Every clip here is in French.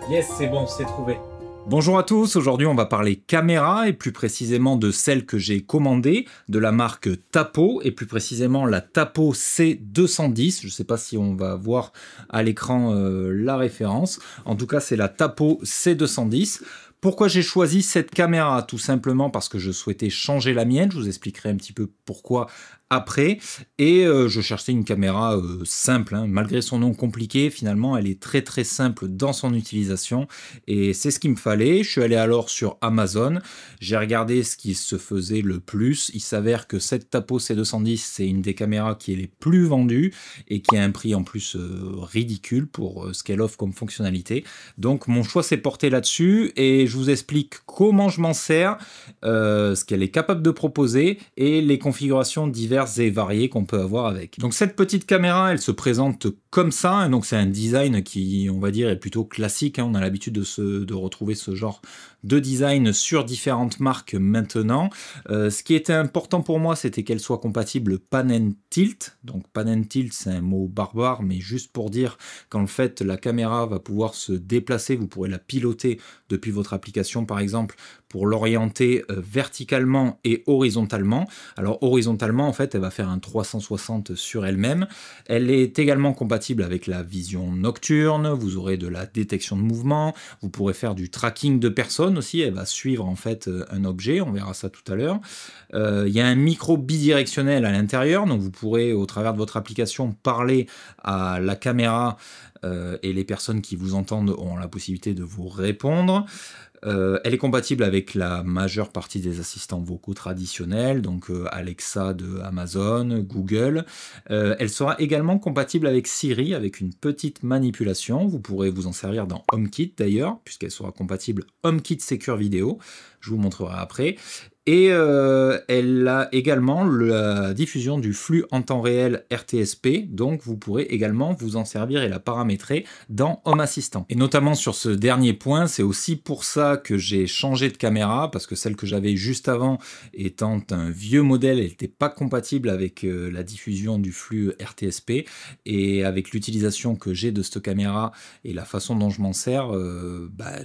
Yes, c'est bon, c'est trouvé. Bonjour à tous, aujourd'hui on va parler caméra et plus précisément de celle que j'ai commandée de la marque Tapo et plus précisément la Tapo C210. Je ne sais pas si on va voir à l'écran la référence. En tout cas c'est la Tapo C210. Pourquoi j'ai choisi cette caméra? Tout simplement parce que je souhaitais changer la mienne. Je vous expliquerai un petit peu pourquoi après. Et je cherchais une caméra simple, hein. Malgré son nom compliqué, finalement, elle est très très simple dans son utilisation. Et c'est ce qu'il me fallait. Je suis allé alors sur Amazon. J'ai regardé ce qui se faisait le plus. Il s'avère que cette Tapo C210, c'est une des caméras qui est les plus vendues et qui a un prix en plus ridicule pour ce qu'elle offre comme fonctionnalité. Donc mon choix s'est porté là-dessus et je vous explique comment je m'en sers, ce qu'elle est capable de proposer et les configurations diverses et variées qu'on peut avoir avec. Donc cette petite caméra, elle se présente comme ça, hein, donc c'est un design qui, on va dire, est plutôt classique, hein. On a l'habitude de retrouver ce genre de design sur différentes marques maintenant. Ce qui était important pour moi, c'était qu'elle soit compatible pan and tilt. Donc pan and tilt, c'est un mot barbare, mais juste pour dire qu'en fait la caméra va pouvoir se déplacer, vous pourrez la piloter depuis votre application par exemple pour l'orienter verticalement et horizontalement. Alors horizontalement, en fait, elle va faire un 360 sur elle-même. Elle est également compatible avec la vision nocturne, vous aurez de la détection de mouvement, vous pourrez faire du tracking de personnes aussi, elle va suivre en fait un objet, on verra ça tout à l'heure. Il y a un micro bidirectionnel à l'intérieur, donc vous pourrez au travers de votre application parler à la caméra et les personnes qui vous entendent auront la possibilité de vous répondre. Elle est compatible avec la majeure partie des assistants vocaux traditionnels, donc Alexa de Amazon, Google. Elle sera également compatible avec Siri, avec une petite manipulation. Vous pourrez vous en servir dans HomeKit d'ailleurs, puisqu'elle sera compatible HomeKit Secure Video. Je vous montrerai après. Et elle a également la diffusion du flux en temps réel RTSP, donc vous pourrez également vous en servir et la paramétrer dans Home Assistant. Et notamment sur ce dernier point, c'est aussi pour ça que j'ai changé de caméra, parce que celle que j'avais juste avant, étant un vieux modèle, elle n'était pas compatible avec la diffusion du flux RTSP, et avec l'utilisation que j'ai de cette caméra et la façon dont je m'en sers,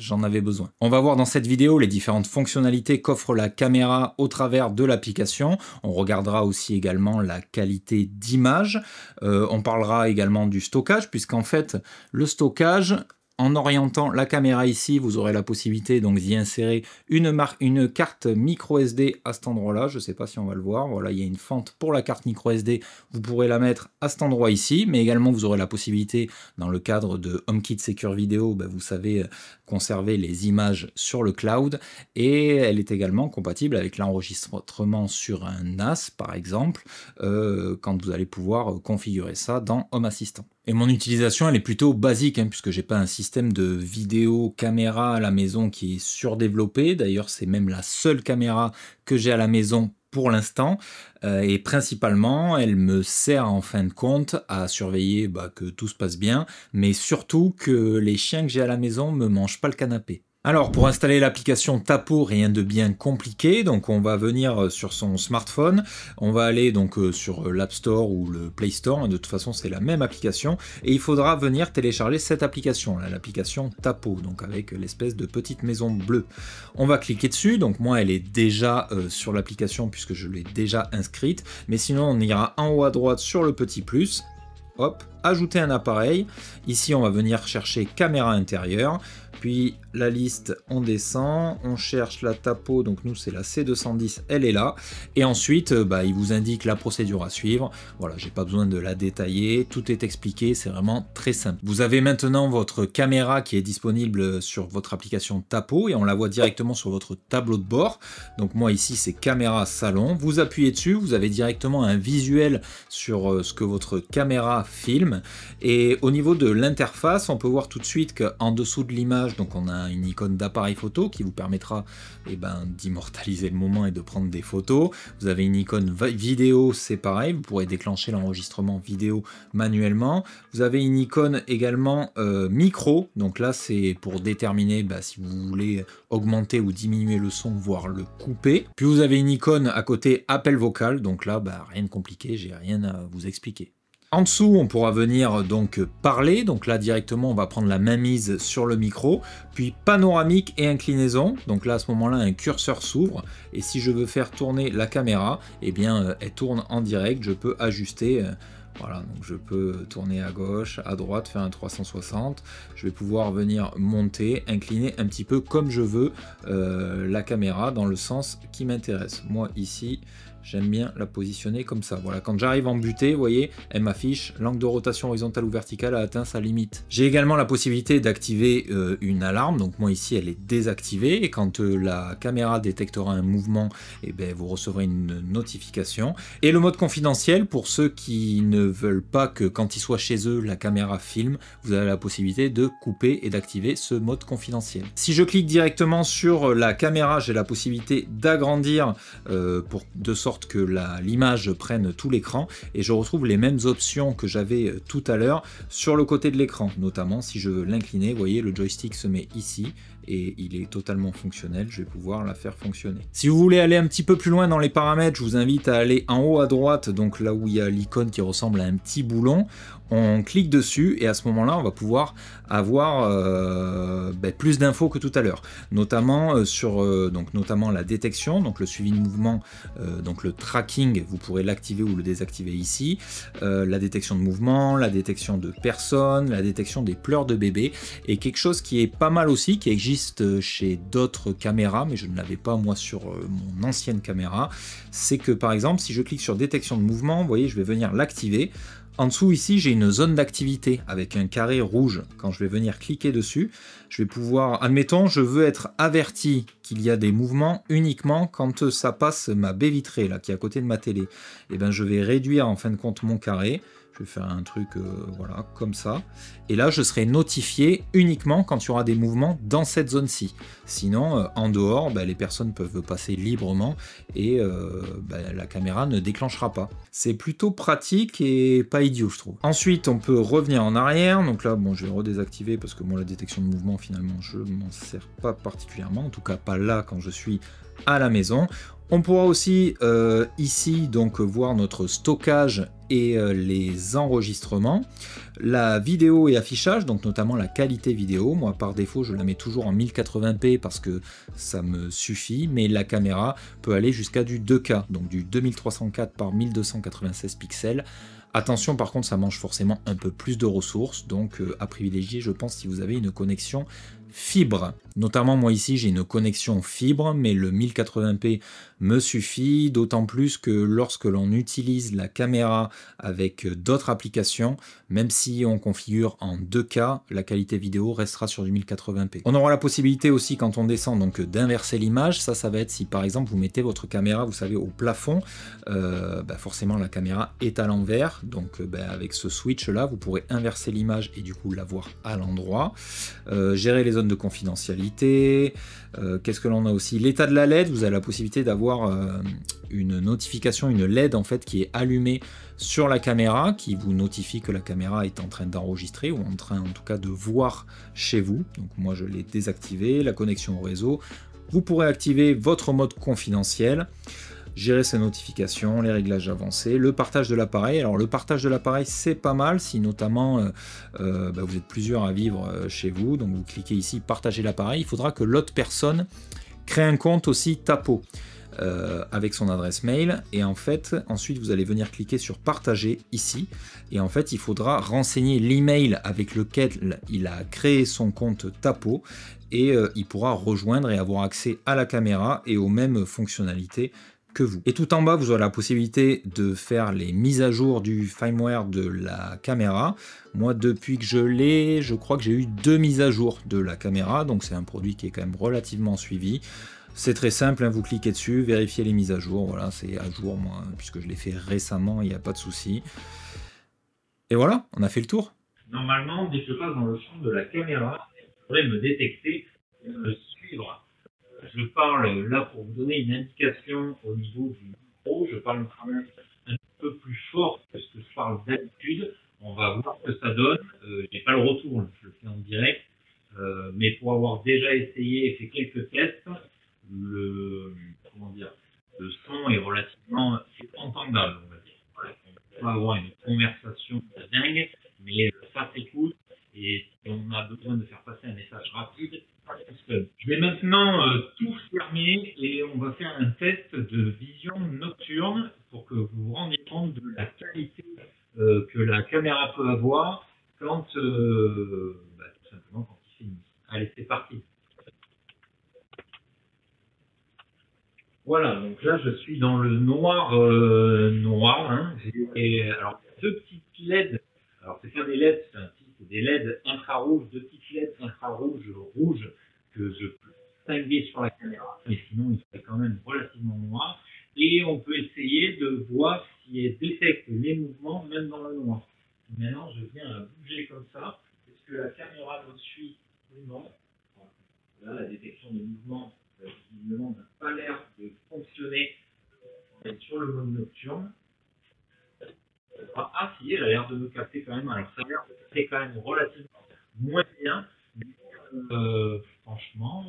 j'en avais besoin. On va voir dans cette vidéo les différentes fonctionnalités qu'offre la caméra au travers de l'application. On regardera aussi également la qualité d'image. On parlera également du stockage, puisqu'en fait, le stockage, en orientant la caméra ici, vous aurez la possibilité donc d'y insérer une carte micro SD à cet endroit-là. Je ne sais pas si on va le voir. Voilà, il y a une fente pour la carte micro SD. Vous pourrez la mettre à cet endroit ici, mais également vous aurez la possibilité, dans le cadre de HomeKit Secure Video, vous savez conserver les images sur le cloud. Et elle est également compatible avec l'enregistrement sur un NAS, par exemple, quand vous allez pouvoir configurer ça dans Home Assistant. Et mon utilisation, elle est plutôt basique, hein, puisque j'ai pas un système de vidéo caméra à la maison qui est surdéveloppé. D'ailleurs, c'est même la seule caméra que j'ai à la maison pour l'instant. Et principalement, elle me sert en fin de compte à surveiller que tout se passe bien, mais surtout que les chiens que j'ai à la maison me mangent pas le canapé. Alors pour installer l'application Tapo, rien de bien compliqué, donc on va venir sur son smartphone, on va aller donc sur l'App Store ou le Play Store, de toute façon c'est la même application, et il faudra venir télécharger cette application, l'application Tapo, donc avec l'espèce de petite maison bleue. On va cliquer dessus, donc moi elle est déjà sur l'application puisque je l'ai déjà inscrite, mais sinon on ira en haut à droite sur le petit plus, hop, ajouter un appareil, ici on va venir chercher caméra intérieure, puis la liste, on descend, on cherche la Tapo, donc nous c'est la C210, elle est là, et ensuite il vous indique la procédure à suivre. Voilà, j'ai pas besoin de la détailler, tout est expliqué, c'est vraiment très simple. Vous avez maintenant votre caméra qui est disponible sur votre application Tapo, et on la voit directement sur votre tableau de bord. Donc moi ici c'est caméra salon, vous appuyez dessus, vous avez directement un visuel sur ce que votre caméra filme, film. Et au niveau de l'interface, on peut voir tout de suite qu'en dessous de l'image, donc on a une icône d'appareil photo qui vous permettra d'immortaliser le moment et de prendre des photos. Vous avez une icône vidéo, c'est pareil, vous pourrez déclencher l'enregistrement vidéo manuellement. Vous avez une icône également micro, donc là c'est pour déterminer si vous voulez augmenter ou diminuer le son, voire le couper. Puis vous avez une icône à côté appel vocal, donc là rien de compliqué, j'ai rien à vous expliquer. En dessous, on pourra venir donc parler, donc là directement on va prendre la mainmise sur le micro, puis panoramique et inclinaison, donc là à ce moment-là un curseur s'ouvre, et si je veux faire tourner la caméra, elle tourne en direct, je peux ajuster. Voilà, donc je peux tourner à gauche, à droite, faire un 360. Je vais pouvoir venir monter, incliner un petit peu comme je veux la caméra dans le sens qui m'intéresse. Moi ici, j'aime bien la positionner comme ça. Voilà, quand j'arrive en butée, vous voyez, elle m'affiche l'angle de rotation horizontale ou verticale a atteint sa limite. J'ai également la possibilité d'activer une alarme. Donc moi ici, elle est désactivée. Et quand la caméra détectera un mouvement, vous recevrez une notification. Et le mode confidentiel, pour ceux qui ne veulent pas que quand ils soient chez eux, la caméra filme, vous avez la possibilité de couper et d'activer ce mode confidentiel. Si je clique directement sur la caméra, j'ai la possibilité d'agrandir de sorte que l'image prenne tout l'écran et je retrouve les mêmes options que j'avais tout à l'heure sur le côté de l'écran. Notamment si je veux l'incliner, vous voyez, le joystick se met ici et il est totalement fonctionnel, je vais pouvoir la faire fonctionner. Si vous voulez aller un petit peu plus loin dans les paramètres, je vous invite à aller en haut à droite, donc là où il y a l'icône qui ressemble à un petit boulon, on clique dessus et à ce moment-là, on va pouvoir avoir plus d'infos que tout à l'heure, notamment sur notamment la détection, donc le suivi de mouvement, donc le tracking, vous pourrez l'activer ou le désactiver ici, la détection de mouvement, la détection de personnes, la détection des pleurs de bébé, et quelque chose qui est pas mal aussi, qui existe chez d'autres caméras, mais je ne l'avais pas moi sur mon ancienne caméra, c'est que par exemple, si je clique sur détection de mouvement, vous voyez, je vais venir l'activer. En dessous ici, j'ai une zone d'activité avec un carré rouge. Quand je vais venir cliquer dessus, je vais pouvoir, admettons, je veux être averti qu'il y a des mouvements uniquement quand ça passe ma baie vitrée là, qui est à côté de ma télé. Et je vais réduire en fin de compte mon carré. Je vais faire un truc voilà, comme ça. Et là, je serai notifié uniquement quand il y aura des mouvements dans cette zone-ci. Sinon, en dehors, les personnes peuvent passer librement et la caméra ne déclenchera pas. C'est plutôt pratique et pas idiot, je trouve. Ensuite, on peut revenir en arrière. Donc là, je vais redésactiver parce que moi, la détection de mouvement, finalement, je ne m'en sers pas particulièrement. En tout cas, pas là quand je suis à la maison. On pourra aussi ici donc voir notre stockage et les enregistrements, la vidéo et affichage, donc notamment la qualité vidéo. Moi par défaut je la mets toujours en 1080p parce que ça me suffit, mais la caméra peut aller jusqu'à du 2K, donc du 2304 par 1296 pixels. Attention par contre, ça mange forcément un peu plus de ressources, donc à privilégier je pense si vous avez une connexion fibre. Notamment moi ici j'ai une connexion fibre, mais le 1080p me suffit, d'autant plus que lorsque l'on utilise la caméra avec d'autres applications, même si on configure en 2K, la qualité vidéo restera sur du 1080p. On aura la possibilité aussi quand on descend donc d'inverser l'image. Ça va être si par exemple vous mettez votre caméra, vous savez, au plafond, forcément la caméra est à l'envers, donc avec ce switch là vous pourrez inverser l'image et du coup la voir à l'endroit. Gérer les zones de confidentialité, qu'est-ce que l'on a aussi, l'état de la LED, vous avez la possibilité d'avoir une notification, une LED en fait qui est allumée sur la caméra, qui vous notifie que la caméra est en train d'enregistrer ou en train en tout cas de voir chez vous. Donc moi je l'ai désactivé. La connexion au réseau, vous pourrez activer votre mode confidentiel, gérer ses notifications, les réglages avancés, le partage de l'appareil. Alors le partage de l'appareil c'est pas mal si notamment vous êtes plusieurs à vivre chez vous, donc vous cliquez ici partager l'appareil, il faudra que l'autre personne crée un compte aussi Tapo avec son adresse mail, et en fait ensuite vous allez venir cliquer sur partager ici, et en fait il faudra renseigner l'email avec lequel il a créé son compte Tapo, et il pourra rejoindre et avoir accès à la caméra et aux mêmes fonctionnalités que vous. Et tout en bas, vous aurez la possibilité de faire les mises à jour du firmware de la caméra. Moi, depuis que je l'ai, je crois que j'ai eu 2 mises à jour de la caméra, donc c'est un produit qui est quand même relativement suivi. C'est très simple, hein, vous cliquez dessus, vérifiez les mises à jour, voilà, c'est à jour, moi, puisque je l'ai fait récemment, il n'y a pas de souci. Et voilà, on a fait le tour. Normalement, dès que je passe dans le champ de la caméra, il devrait me détecter et me suivre. Je parle là pour vous donner une indication au niveau du micro. Je parle quand même un peu plus fort que ce que je parle d'habitude. On va voir ce que ça donne. J'ai pas le retour, je le fais en direct. Mais pour avoir déjà essayé et fait quelques tests, le son est relativement entendable, on va dire. Voilà, on peut pas avoir une conversation de dingue, mais ça s'écoute. Et si on a besoin de faire passer un message rapide, ça fonctionne. Je vais maintenant tout fermer et on va faire un test de vision nocturne pour que vous vous rendiez compte de la qualité que la caméra peut avoir quand, tout simplement, quand il fait nuit. Allez, c'est parti. Voilà, donc là je suis dans le noir, hein. J'ai alors deux petites LED. Alors c'est pas des LED, c'est des LED infrarouges, deux petites LED infrarouges rouges que je peux distinguer sur la caméra. Mais sinon il serait quand même relativement noir. Et on peut essayer de voir si elle détecte les mouvements même dans le noir. Maintenant je viens bouger comme ça. Est-ce que la caméra me suit ou non? Là la détection des mouvements visiblement n'a pas l'air de fonctionner sur le mode nocturne. Ah si, elle a l'air de me capter quand même. Alors ça a l'air de capter quand même relativement moins bien. Mais, franchement...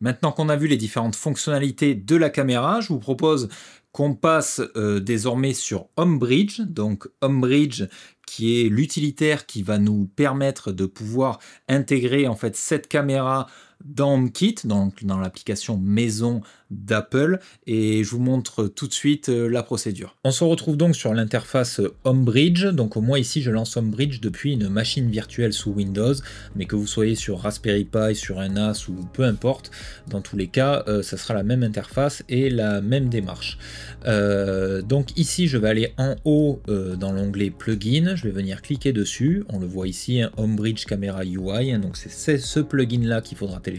Maintenant qu'on a vu les différentes fonctionnalités de la caméra, je vous propose qu'on passe désormais sur HomeBridge. Donc HomeBridge qui est l'utilitaire qui va nous permettre de pouvoir intégrer en fait cette caméra dans HomeKit, donc dans l'application maison d'Apple, et je vous montre tout de suite la procédure. On se retrouve donc sur l'interface HomeBridge. Donc moi ici je lance HomeBridge depuis une machine virtuelle sous Windows, mais que vous soyez sur Raspberry Pi, sur un NAS ou peu importe, dans tous les cas ça sera la même interface et la même démarche. Donc ici je vais aller en haut dans l'onglet plugin, je vais venir cliquer dessus, on le voit ici, hein, HomeBridge Camera UI, hein, donc c'est ce plugin là qu'il faudra télécharger.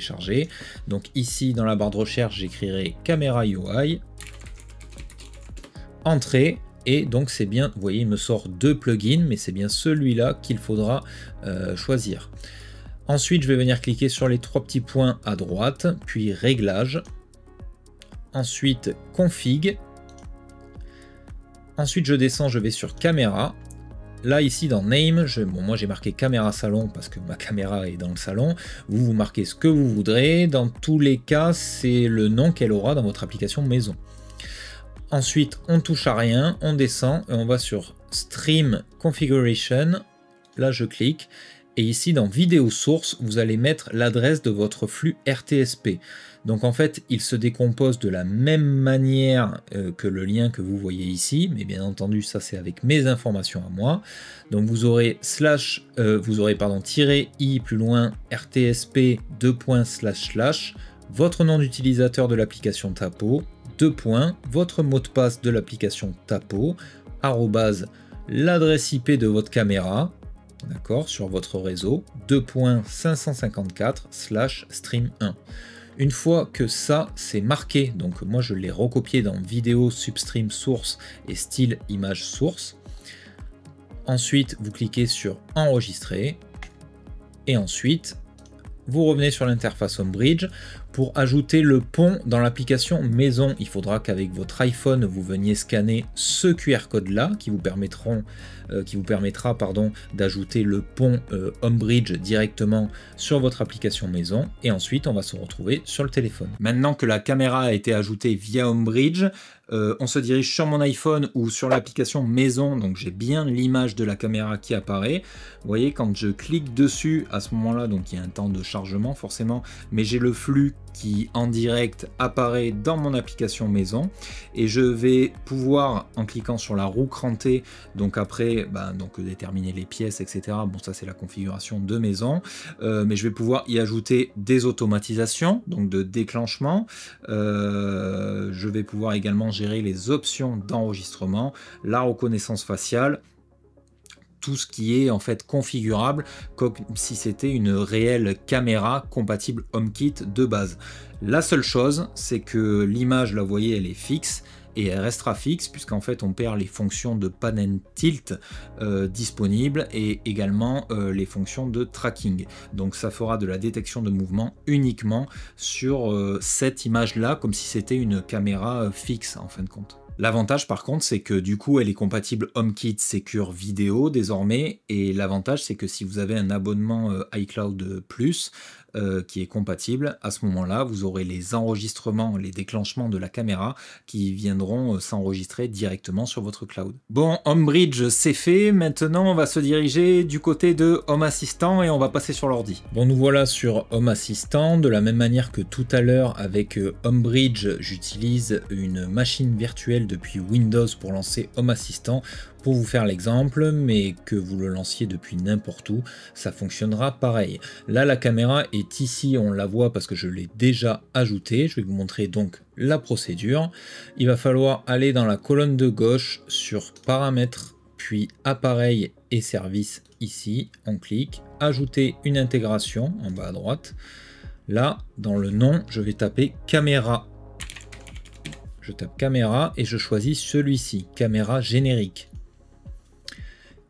Donc ici dans la barre de recherche j'écrirai Camera UI, entrée, et donc c'est bien, vous voyez il me sort deux plugins, mais c'est bien celui-là qu'il faudra choisir. Ensuite je vais venir cliquer sur les trois petits points à droite, puis réglages, ensuite config, ensuite je descends, je vais sur caméra. Là ici dans name, moi j'ai marqué caméra salon parce que ma caméra est dans le salon. Vous marquez ce que vous voudrez. Dans tous les cas, c'est le nom qu'elle aura dans votre application maison. Ensuite, on touche à rien, on descend et on va sur Stream Configuration. Là je clique. Et ici dans vidéo source, vous allez mettre l'adresse de votre flux RTSP. Donc en fait, il se décompose de la même manière que le lien que vous voyez ici, mais bien entendu, ça c'est avec mes informations à moi. Donc vous aurez -i plus loin RTSP votre nom d'utilisateur de l'application Tapo, votre mot de passe de l'application Tapo, l'adresse IP de votre caméra, d'accord, sur votre réseau, 2.554/stream1. Une fois que ça c'est marqué, donc moi je l'ai recopié dans vidéo substream source et style image source. Ensuite vous cliquez sur enregistrer et ensuite vous revenez sur l'interface HomeBridge. Pour ajouter le pont dans l'application maison, il faudra qu'avec votre iPhone, vous veniez scanner ce QR code là qui vous permettra d'ajouter le pont HomeBridge directement sur votre application maison. Et ensuite, on va se retrouver sur le téléphone. Maintenant que la caméra a été ajoutée via HomeBridge, on se dirige sur mon iPhone ou sur l'application maison, donc j'ai bien l'image de la caméra qui apparaît. Vous voyez, quand je clique dessus, à ce moment-là, donc il y a un temps de chargement forcément, mais j'ai le flux qui en direct apparaît dans mon application maison et je vais pouvoir, en cliquant sur la roue crantée, donc après déterminer les pièces, etc. Bon, ça c'est la configuration de maison, mais je vais pouvoir y ajouter des automatisations, donc de déclenchement. Je vais pouvoir également gérer les options d'enregistrement, la reconnaissance faciale, tout ce qui est en fait configurable comme si c'était une réelle caméra compatible HomeKit de base. La seule chose, c'est que l'image, là vous voyez, elle est fixe, et elle restera fixe puisqu'en fait on perd les fonctions de pan and tilt disponibles et également les fonctions de tracking. Donc ça fera de la détection de mouvement uniquement sur cette image là, comme si c'était une caméra fixe en fin de compte. L'avantage par contre c'est que du coup elle est compatible HomeKit Secure Vidéo désormais, et l'avantage c'est que si vous avez un abonnement iCloud Plus qui est compatible, à ce moment-là vous aurez les enregistrements, les déclenchements de la caméra qui viendront s'enregistrer directement sur votre cloud. Bon, HomeBridge c'est fait, maintenant on va se diriger du côté de Home Assistant et on va passer sur l'ordi. Bon, nous voilà sur Home Assistant, de la même manière que tout à l'heure avec HomeBridge, j'utilise une machine virtuelle depuis Windows pour lancer Home Assistant. Pour vous faire l'exemple, mais que vous le lanciez depuis n'importe où, ça fonctionnera pareil. Là, la caméra est ici, on la voit parce que je l'ai déjà ajoutée. Je vais vous montrer donc la procédure. Il va falloir aller dans la colonne de gauche sur Paramètres, puis Appareil et Services ici. On clique, ajouter une intégration en bas à droite. Là, dans le nom, je vais taper Caméra. Je tape Caméra et je choisis celui-ci, Caméra générique.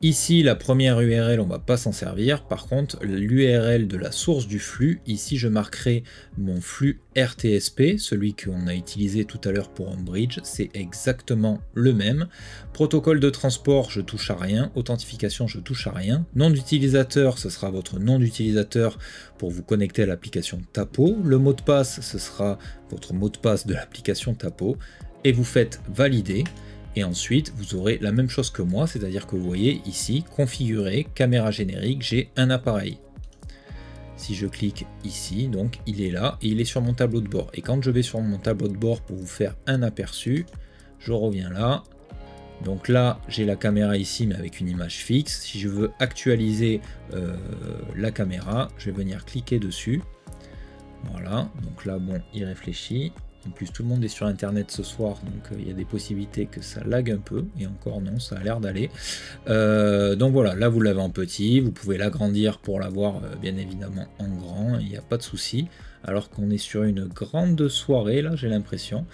Ici, la première URL, on ne va pas s'en servir. Par contre, l'URL de la source du flux, ici, je marquerai mon flux RTSP, celui qu'on a utilisé tout à l'heure pour HomeBridge. C'est exactement le même. Protocole de transport, je touche à rien. Authentification, je touche à rien. Nom d'utilisateur, ce sera votre nom d'utilisateur pour vous connecter à l'application Tapo. Le mot de passe, ce sera votre mot de passe de l'application Tapo. Et vous faites valider. Et ensuite, vous aurez la même chose que moi, c'est-à-dire que vous voyez ici, configurer, caméra générique, j'ai un appareil. Si je clique ici, donc il est là et il est sur mon tableau de bord. Et quand je vais sur mon tableau de bord pour vous faire un aperçu, je reviens là. Donc là, j'ai la caméra ici, mais avec une image fixe. Si je veux actualiser la caméra, je vais venir cliquer dessus. Voilà, donc là, bon, il réfléchit. En plus, tout le monde est sur Internet ce soir, donc il y a des possibilités que ça lag un peu. Et encore non, ça a l'air d'aller. Donc voilà, là vous l'avez en petit. Vous pouvez l'agrandir pour l'avoir bien évidemment en grand. Il n'y a pas de souci. Alors qu'on est sur une grande soirée, là, j'ai l'impression.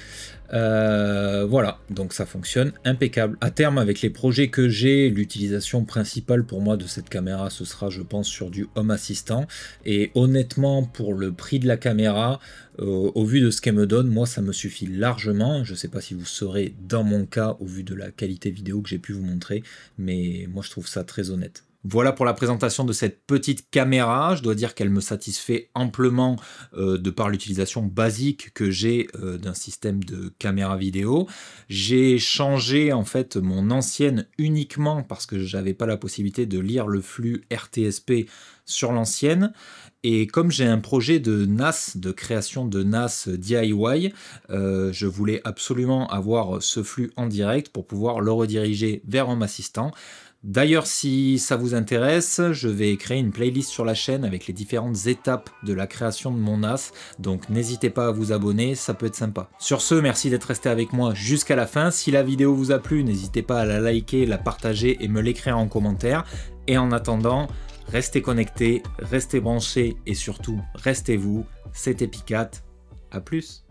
Voilà, donc ça fonctionne impeccable. À terme, avec les projets que j'ai, l'utilisation principale pour moi de cette caméra, ce sera, je pense, sur du Home Assistant. Et honnêtement, pour le prix de la caméra, au vu de ce qu'elle me donne, moi, ça me suffit largement. Je ne sais pas si vous serez dans mon cas, au vu de la qualité vidéo que j'ai pu vous montrer, mais moi, je trouve ça très honnête. Voilà pour la présentation de cette petite caméra. Je dois dire qu'elle me satisfait amplement de par l'utilisation basique que j'ai d'un système de caméra vidéo. J'ai changé en fait mon ancienne uniquement parce que j'avais pas la possibilité de lire le flux RTSP sur l'ancienne. Et comme j'ai un projet de NAS, de création de NAS DIY, je voulais absolument avoir ce flux en direct pour pouvoir le rediriger vers Home Assistant. D'ailleurs, si ça vous intéresse, je vais créer une playlist sur la chaîne avec les différentes étapes de la création de mon NAS, donc n'hésitez pas à vous abonner, ça peut être sympa. Sur ce, merci d'être resté avec moi jusqu'à la fin. Si la vidéo vous a plu, n'hésitez pas à la liker, la partager et me l'écrire en commentaire. Et en attendant, restez connectés, restez branchés et surtout, restez vous. C'était Picat, à plus.